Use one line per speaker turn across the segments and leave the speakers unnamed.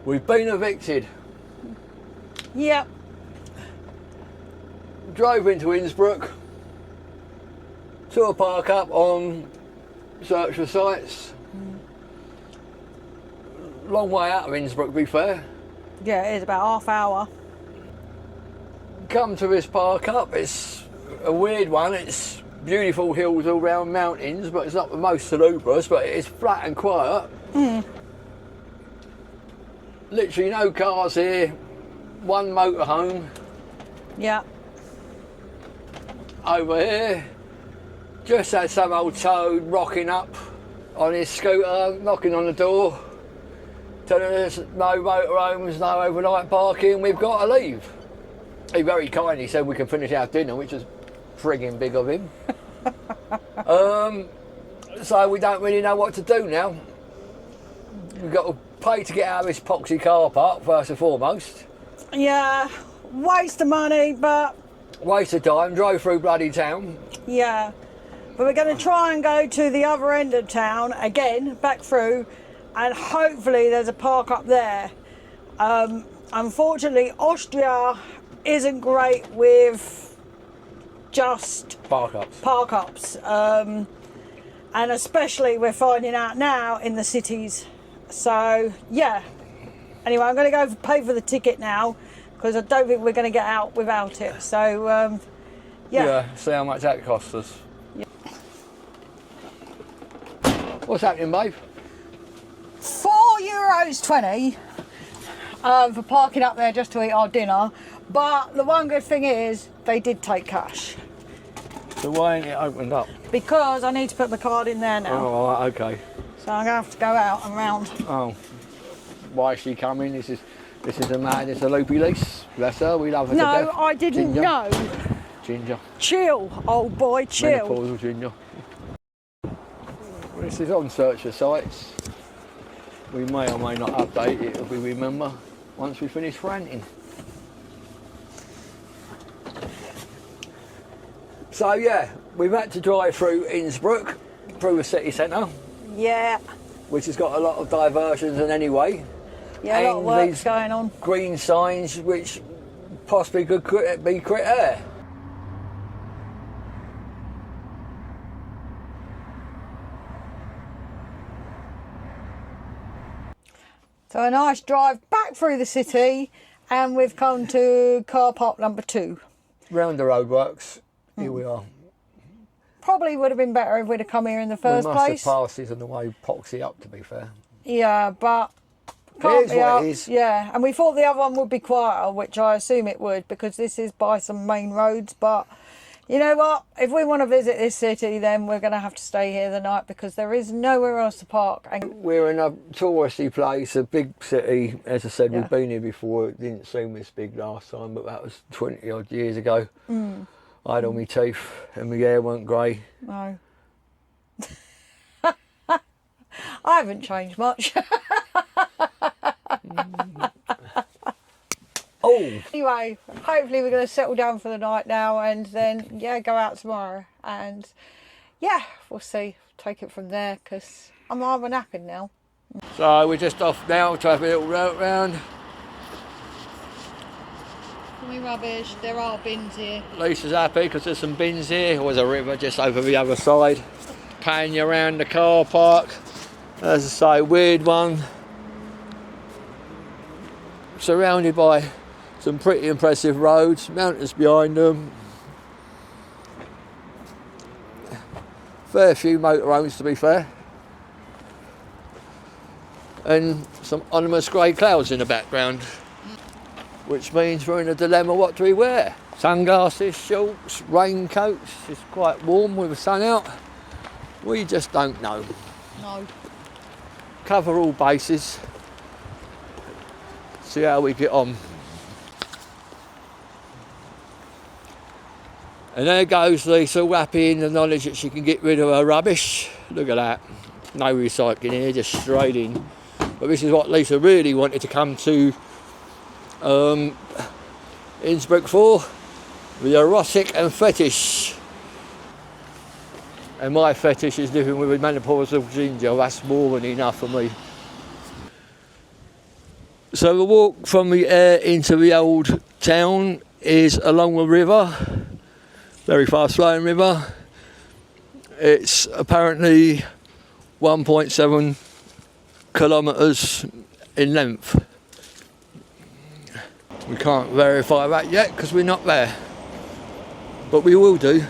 We've been evicted.
Yep.
Drove into Innsbruck. To a park up on search for sites. Long way out of Innsbruck, to be fair.
Yeah, it is about half hour.
Come to this park up, it's a weird one. It's beautiful hills all round mountains, but it's not the most salubrious, but it is flat and quiet. Literally no cars here, one motorhome.
Yeah.
Over here, just had some old toad rocking up on his scooter, knocking on the door, telling us no motorhomes, no overnight parking, we've got to leave. He very kindly said we can finish our dinner, which is frigging big of him. So we don't really know what to do now. We've got to pay to get out of this poxy car park, first and foremost.
Yeah, waste of money, but...
Waste of time, drove through bloody town.
Yeah, but we're going to try and go to the other end of town, again, back through, and hopefully there's a park up there. Unfortunately, Austria isn't great with just park ups, and especially we're finding out now in the cities. So yeah, anyway, I'm going to go pay for the ticket now because I don't think we're going to get out without it. So yeah,
see how much that costs us.
Yeah.
What's happening, babe?
€4.20 for parking up there just to eat our dinner. But the one good thing is they did take cash.
So why ain't it opened up?
Because I need to put my card in there now.
Oh, right, okay.
So I'm going to have to go out and round.
Oh, why is she coming? This is a man, it's a loopy lease. Bless her, we love her to death.
No, I didn't know.
Ginger.
Chill, old boy, chill.
Menopausal ginger. This is on search for sites. We may or may not update it if we remember once we finish ranting. So yeah, we've had to drive through Innsbruck, through the city centre.
Yeah.
Which has got a lot of diversions in any way.
Yeah, a lot of work's going on.
Green signs which possibly could be crit air.
So a nice drive back through the city, and we've come to car park number 2.
Round the roadworks, here we are.
Probably would have been better if we'd have come here in the first place.
We must have passed this on the way poxy up, to be fair.
Yeah, but can't be
what
up.
it is.
Yeah, and we thought the other one would be quieter, which I assume it would, because this is by some main roads. But you know what? If we want to visit this city, then we're going to have to stay here the night because there is nowhere else to park. And
we're in a touristy place, a big city. As I said, we've been here before. It didn't seem this big last time, but that was 20 odd years ago. I had all my teeth and my hair weren't grey.
No. I haven't changed much.
Oh.
Anyway, hopefully we're going to settle down for the night now and then, yeah, go out tomorrow. And, yeah, we'll see. Take it from there because I'm rather napping now.
So we're just off now to have a little route round.
Rubbish, there are bins here.
Lisa's happy because there's some bins here. There's a river just over the other side. Pan you around the car park. As I say, weird one. Surrounded by some pretty impressive roads, mountains behind them. Fair few motorhomes, to be fair. And some ominous grey clouds in the background. Which means we're in a dilemma, what do we wear? Sunglasses, shorts, raincoats. It's quite warm with the sun out. We just don't know.
No.
Cover all bases. See how we get on. And there goes Lisa, all happy in the knowledge that she can get rid of her rubbish. Look at that. No recycling here, just straight in. But this is what Lisa really wanted to come to Innsbruck for, the erotic and fetish. And my fetish is living with a menopausal ginger. That's more than enough for me. So the walk from the air into the old town is along the river, very fast flowing river. It's apparently 1.7 kilometres in length. We can't verify that yet because we're not there, but we will do.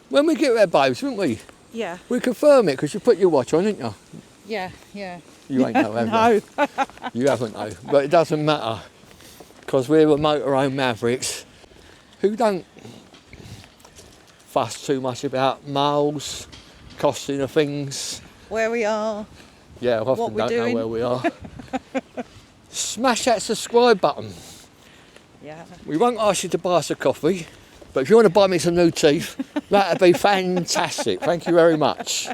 When we get there, babes, won't we?
Yeah.
We confirm it because you put your watch on, didn't you?
Yeah, yeah.
You ain't know, have you?
No.
You haven't though, but it doesn't matter because we're the motorhome mavericks who don't fuss too much about miles, costing of things.
Where we are.
Yeah, I often don't know where we are. Smash that subscribe button.
Yeah.
We won't ask you to buy us a coffee, but if you want to buy me some new teeth, that'd be fantastic. Thank you very much.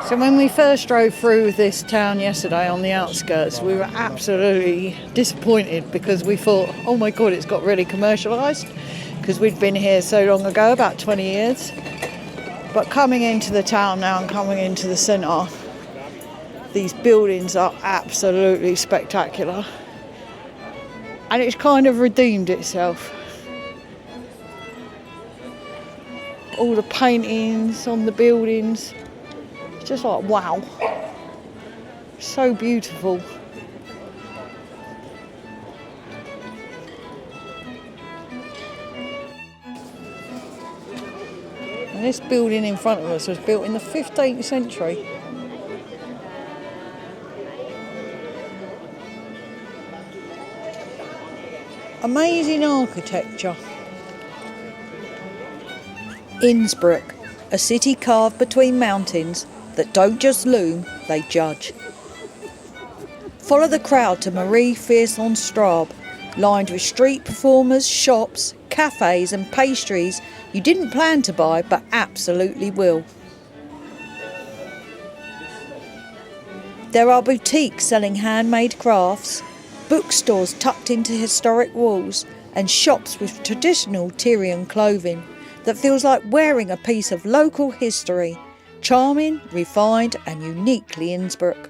So when we first drove through this town yesterday on the outskirts, we were absolutely disappointed because we thought, oh my God, it's got really commercialised, because we'd been here so long ago, about 20 years. But coming into the town now and coming into the centre, these buildings are absolutely spectacular. And it's kind of redeemed itself. All the paintings on the buildings, it's just like, wow. So beautiful. And this building in front of us was built in the 15th century. Amazing architecture. Innsbruck, a city carved between mountains that don't just loom, they judge. Follow the crowd to Marie Fierce-on-Straub, lined with street performers, shops, cafes and pastries you didn't plan to buy but absolutely will. There are boutiques selling handmade crafts, bookstores tucked into historic walls, and shops with traditional Tyrian clothing that feels like wearing a piece of local history, charming, refined and uniquely Innsbruck.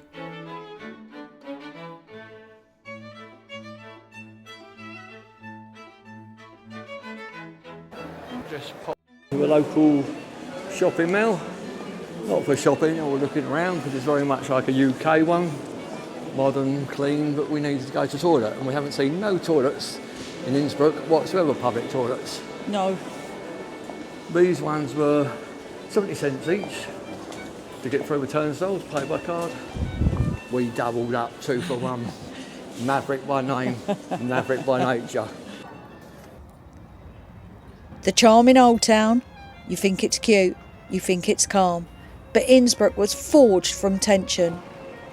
Just pop to a local shopping mall, not for shopping or looking around because it's very much like a UK one. Modern, clean, but we needed to go to the toilet and we haven't seen no toilets in Innsbruck whatsoever, public toilets.
No.
These ones were 70 cents each to get through the turnstiles, pay by card. We doubled up 2 for 1. Maverick by name, Maverick by nature.
The charming old town, you think it's cute, you think it's calm, but Innsbruck was forged from tension.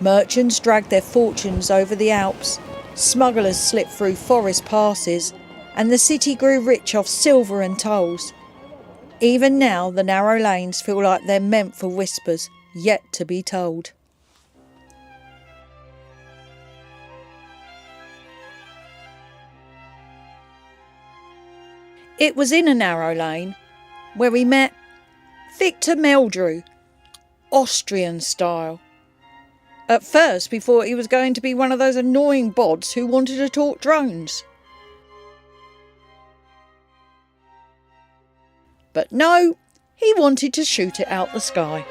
Merchants dragged their fortunes over the Alps, smugglers slipped through forest passes, and the city grew rich off silver and tolls. Even now, the narrow lanes feel like they're meant for whispers, yet to be told. It was in a narrow lane where we met Victor Meldrew, Austrian style. At first, we thought he was going to be one of those annoying bods who wanted to talk drones. But no, he wanted to shoot it out the sky.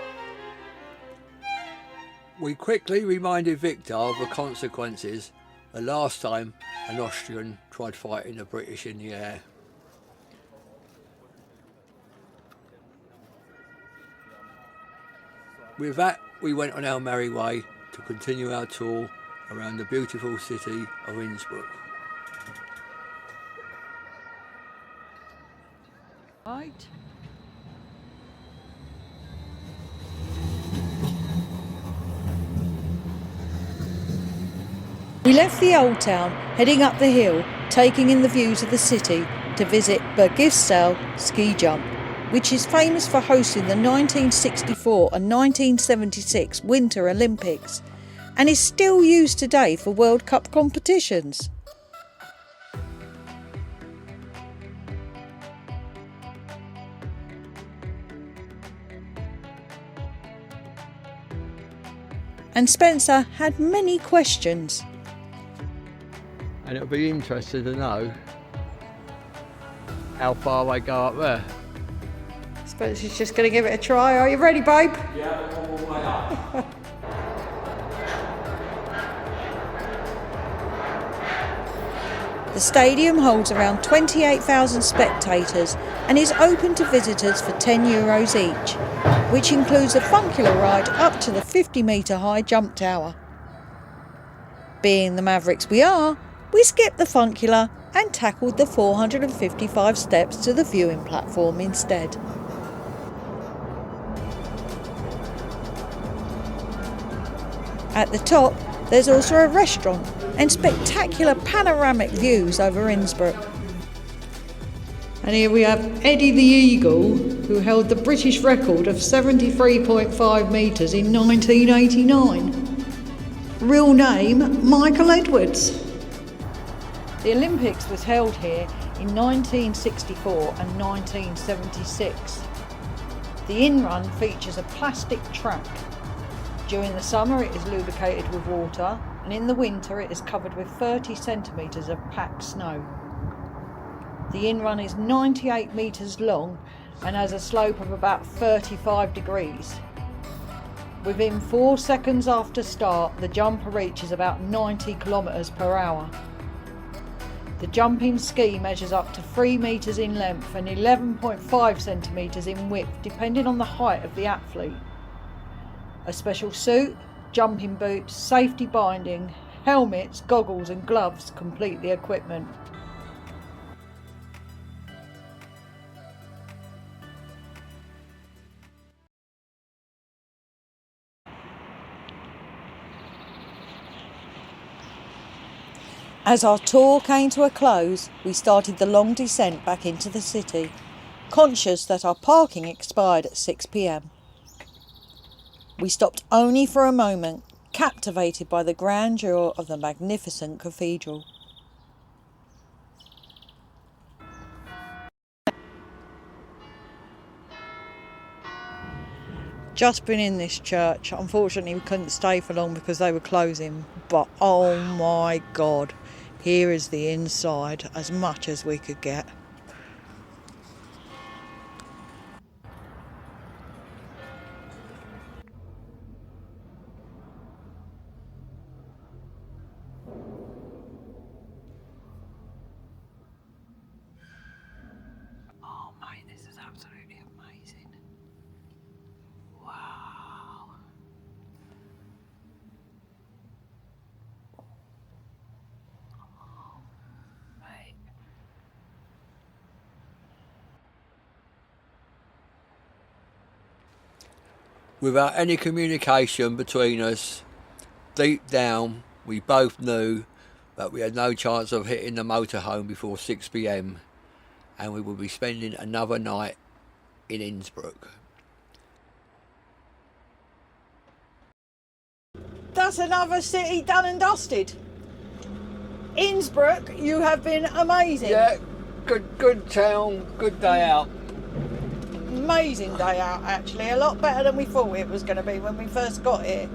We quickly reminded Victor of the consequences the last time an Austrian tried fighting the British in the air. With that, we went on our merry way to continue our tour around the beautiful city of Innsbruck.
Right. We left the old town, heading up the hill, taking in the views of the city to visit Bergistel ski jump, which is famous for hosting the 1964 and 1976 Winter Olympics and is still used today for World Cup competitions. and Spencer had many questions.
And it'll be interesting to know how far they go up there.
Spencer's just going to give it a try. Are you ready, babe?
Yeah, one more way up.
The stadium holds around 28,000 spectators and is open to visitors for €10 each, which includes a funkular ride up to the 50-metre high jump tower. Being the mavericks we are, we skipped the funkular and tackled the 455 steps to the viewing platform instead. At the top, there's also a restaurant and spectacular panoramic views over Innsbruck. And here we have Eddie the Eagle, who held the British record of 73.5 metres in 1989. Real name, Michael Edwards. The Olympics was held here in 1964 and 1976. The in-run features a plastic track. During the summer it is lubricated with water, and in the winter it is covered with 30 centimetres of packed snow. The in-run is 98 metres long and has a slope of about 35 degrees. Within 4 seconds after start, the jumper reaches about 90 kilometres per hour. The jumping ski measures up to 3 metres in length and 11.5 centimetres in width, depending on the height of the athlete. A special suit, jumping boots, safety binding, helmets, goggles and gloves complete the equipment. As our tour came to a close, we started the long descent back into the city, conscious that our parking expired at 6 p.m. We stopped only for a moment, captivated by the grandeur of the magnificent cathedral. Just been in this church. Unfortunately we couldn't stay for long because they were closing, but oh my God, here is the inside, as much as we could get. Oh mate, this is absolutely amazing. Wow. Oh, mate.
Without any communication between us, deep down we both knew that we had no chance of hitting the motorhome before 6 p.m. and we would be spending another night in Innsbruck.
That's another city done and dusted. Innsbruck, you have been amazing.
Yeah, good town, good day out.
Amazing day out actually, a lot better than we thought it was going to be when we first got here.